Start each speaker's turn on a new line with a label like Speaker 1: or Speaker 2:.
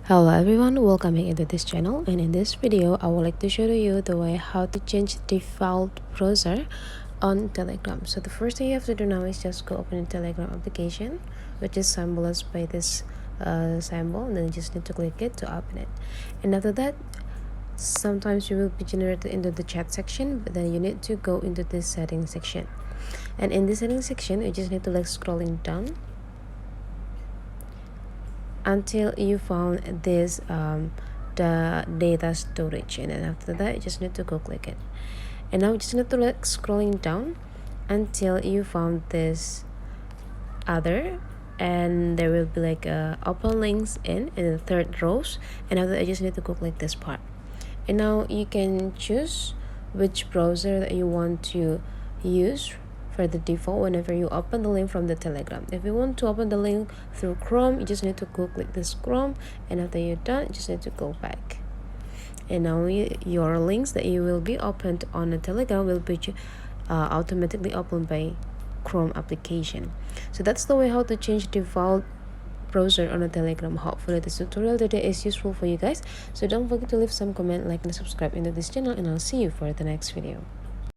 Speaker 1: Hello everyone, welcome back into this channel, and in this video I would like to show you the way how to change default browser on Telegram. So the first thing you have to do now is just go open the Telegram application, which is symbolized by this symbol, and then you just need to click it to open it. And after that, sometimes you will be generated into the chat section, but then you need to go into this settings section. And in this settings section, you just need to scrolling down until you found this the data storage, and then after that you just need to go click it. And now you just need to scrolling down until you found this other, and there will be open links in the third rows, and after that you just need to go click this part. And now you can choose which browser that you want to use for the default whenever you open the link from the Telegram. If you want to open the link through Chrome, you just need to go click this Chrome, and after you're done, you just need to go back. And now your links that you will be opened on the Telegram will be automatically opened by Chrome application. So that's the way how to change default browser on a Telegram. Hopefully this tutorial today is useful for you guys. So don't forget to leave some comment, like, and subscribe into this channel, and I'll see you for the next video.